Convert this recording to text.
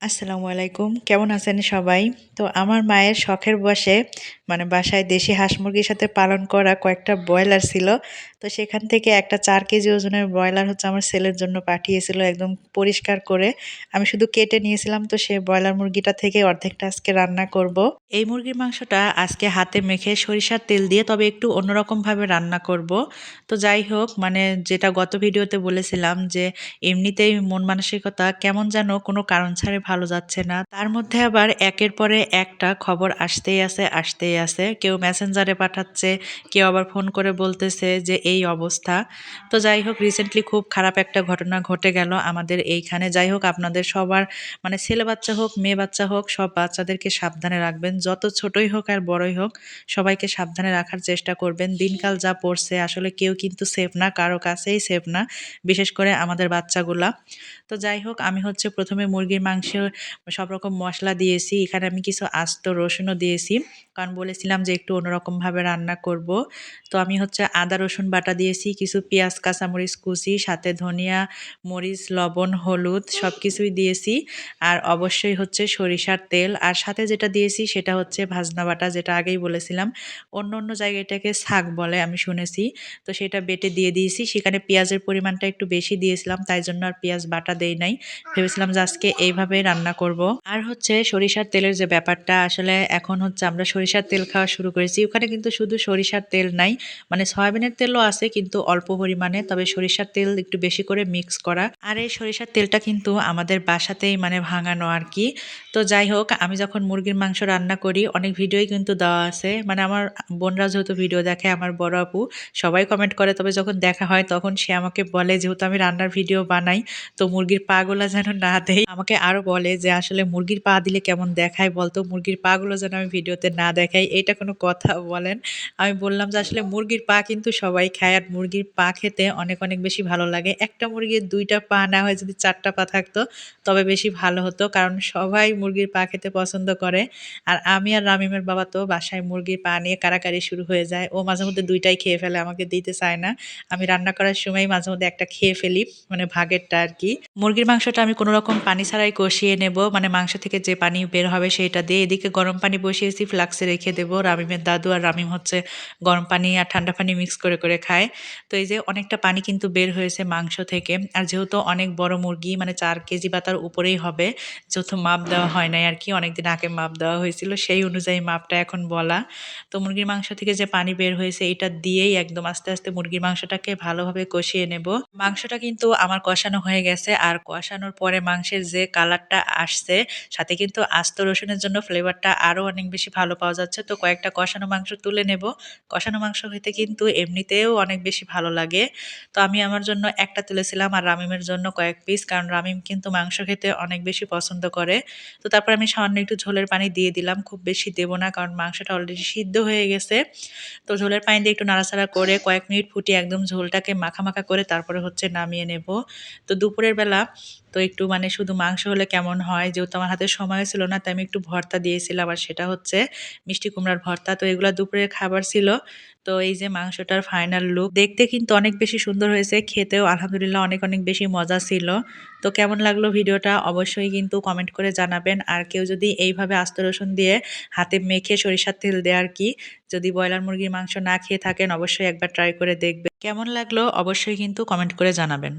আসসালামু আলাইকুম। কেমন আছেন সবাই? তো আমার মায়ের শখের বশে মানে বাসায় দেশি হাঁস মুরগির সাথে পালন করা কয়েকটা ব্রয়লার ছিল। তো সেখান থেকে একটা ৪ কেজি ওজনের ব্রয়লার হচ্ছে আমার ছেলের জন্য পাঠিয়েছিল একদম পরিষ্কার করে। আমি শুধু কেটে নিয়েছিলাম, তো সেই ব্রয়লার মুরগিটা থেকে অর্ধেকটা আজকে রান্না করব। এই মুরগির মাংসটা আজকে হাতে মেখে সরিষার তেল দিয়ে তবে একটু অন্যরকমভাবে রান্না করব। তো যাই হোক, মানে যেটা গত ভিডিওতে বলেছিলাম যে এমনিতেই মন মানসিকতা কেমন যেন কোনো কারণ ছাড়া ভালো যাচ্ছে না। তার মধ্যে আবার একের পরে একটা খবর আসতেই আছে। কেউ মেসেঞ্জারে পাঠাচ্ছে, কেউ আবার ফোন করে বলতেছে যে এই অবস্থা। তো যাই হোক, রিসেন্টলি খুব খারাপ একটা ঘটনা ঘটে গেল আমাদের এইখানে। যাই হোক, আপনাদের সবার মানে ছেলে বাচ্চা হোক মেয়ে বাচ্চা হোক সব বাচ্চাদেরকে সাবধানে রাখবেন। যত ছোটই হোক আর বড়ই হোক সবাইকে সাবধানে রাখার চেষ্টা করবেন। দিনকাল যা পড়ছে আসলে কেউ কিন্তু সেফ না, কারো কাছেই সেফ না, বিশেষ করে আমাদের বাচ্চাগুলা। তো যাই হোক, আমি হচ্ছে প্রথমে মুরগির মাংসে সব রকম মশলা দিয়েছি। এখানে আমি কিছু আস্ত রসুনও দিয়েছি, কারণ বলেছিলাম যে একটু অন্যরকমভাবে রান্না করব। তো আমি হচ্ছে আদা রসুন বাটা দিয়েছি, কিছু পেঁয়াজ কাঁচামরিচ কুচি, সাথে ধনিয়া মরিচ লবণ হলুদ সব কিছুই দিয়েছি। আর অবশ্যই হচ্ছে সরিষার তেল, আর সাথে যেটা দিয়েছি সেটা হচ্ছে ভাজনা বাটা, যেটা আগেই বলেছিলাম। অন্য অন্য জায়গায় এটাকে শাক বলে আমি শুনেছি। তো সেটা বেটে দিয়ে দিয়েছি। সেখানে পেঁয়াজের পরিমাণটা একটু বেশি দিয়েছিলাম, তাই জন্য আর পেঁয়াজ বাটা দেই নাই। ভেবেছিলাম যে আজকে এইভাবে রান্না করব। আর হচ্ছে সরিষার তেলের যে ব্যাপারটা, আসলে এখন হচ্ছে আমরা সরিষার তেল খাওয়া শুরু করেছি। ওখানে কিন্তু শুধু সরিষার তেল নাই, মানে সয়াবিনের তেলও আছে কিন্তু অল্প পরিমাণে, তবে সরিষার তেল একটু বেশি করে মিক্স করা। আর এই সরিষার তেলটা কিন্তু আমাদের বাসাতেই মানে ভাঙানো আর কি। তো যাই হোক, আমি যখন মুরগির মাংস রান্না করি অনেক ভিডিওই কিন্তু দেওয়া আছে, মানে আমার বোনরা যেহেতু ভিডিও দেখে, আমার বড় আপু সবাই কমেন্ট করে, তবে যখন দেখা হয় তখন সে আমাকে বলে, যেহেতু আমি রান্নার ভিডিও বানাই, তো মুরগির পা গুলা যেন না দেই। আমাকে আরো বলে যে আসলে মুরগির পা দিলে কেমন দেখায় বলতো, মুরগির পা গুলো যেন আমি ভিডিওতে না দেখাই। এটা কোনো কথা বলেন? আমি বললাম যে আসলে মুরগির পা কিন্তু সবাই খায়, আর মুরগির পা খেতে অনেক অনেক বেশি ভালো লাগে। একটা মুরগির ২টা পা না হয় যদি ৪টা পা থাকতো তবে বেশি ভালো হতো, কারণ সবাই মুরগির পা খেতে পছন্দ করে। আর আমি আর রামিমের বাবা তো বাসায় মুরগির পা নিয়ে কাড়াকাড়ি শুরু হয়ে যায়। ও মাঝে মধ্যে ২টাই খেয়ে ফেলে, আমাকে দিতে চায় না। আমি রান্না করার সময় মাঝে মধ্যে একটা খেয়ে ফেলি, মানে ভাগেরটা আর কি। মুরগির মাংসটা আমি কোনো রকম পানি ছাড়াই কষিয়ে নেব, মানে মাংস থেকে যে পানি বের হবে সেটা দিয়ে। এদিকে গরম পানি বসিয়েছি, ফ্লাক্সে রেখে দেবো। রামিমের দাদু আর রামিম হচ্ছে গরম পানি আর ঠান্ডা পানি মিক্স করে করে খায়। তো এই যে অনেকটা পানি কিন্তু বের হয়েছে মাংস থেকে। আর যেহেতু অনেক বড় মুরগি, মানে ৪ কেজি বা তার উপরেই হবে, যেহেতু মাপ দেওয়া হয় নাই আর কি, অনেকদিন আগে মাপ দেওয়া হয়েছিল, সেই অনুযায়ী মাপটা এখন বলা। তো মুরগির মাংস থেকে যে পানি বের হয়েছে এটা দিয়েই একদম আস্তে আস্তে মুরগির মাংসটাকে ভালোভাবে কষিয়ে নেব। মাংসটা কিন্তু আমার কষানো হয়ে গেছে, আর কষানোর পরে মাংসের যে কালারটা আসছে, সাথে কিন্তু আস্ত রসুনের জন্য ফ্লেভারটা আরো অনেক বেশি ভালো পাওয়া যাচ্ছে। তো কয়েকটা কষানো মাংস তুলে নেব। কষানো মাংস হইতে কিন্তু এমনিতেও অনেক বেশি ভালো লাগে। তো আমি আমার জন্য একটা তুলেছিলাম আর রামিমের জন্য কয়েক পিস, কারণ রামিম কিন্তু মাংস খেতে অনেক বেশি পছন্দ করে। তো তারপর আমি সামান্য একটু ঝোলের পানি দিয়ে দিলাম, খুব বেশি দেব না কারণ মাংসটা অলরেডি সিদ্ধ হয়ে গেছে। তো ঝোলের পানি দিয়ে একটু নাড়াচাড়া করে কয়েক মিনিট ফুটিয়ে একদম ঝোলটাকে মাখা মাখা করে তারপরে হচ্ছে নামিয়ে নেব। তো দুপুরের বেলা তো একটু মানে শুধু মাংস হলে কেমন হয়, যেহেতু আমার হাতে সময় ছিল না, তাই আমি একটু ভর্তা দিয়েছিলাম, আর সেটা হচ্ছে মিষ্টি কুমড়ার ভর্তা। তো এগুলা দুপুরের খাবার ছিল। তো এই যে মাংসটার ফাইনাল লুক, দেখতে কিন্তু অনেক বেশি সুন্দর হয়েছে, খেতেও আলহামদুলিল্লাহ অনেক অনেক বেশি মজা ছিল। তো কেমন লাগলো ভিডিওটা অবশ্যই কিন্তু কমেন্ট করে জানাবেন। আর কেউ যদি এইভাবে আস্ত রসুন দিয়ে হাতে মেখে সরিষার তেল দেয় আর কি, যদি ব্রয়লার মুরগির মাংস না খেয়ে থাকেন অবশ্যই একবার ট্রাই করে দেখবেন। কেমন লাগলো অবশ্যই কিন্তু কমেন্ট করে জানাবেন।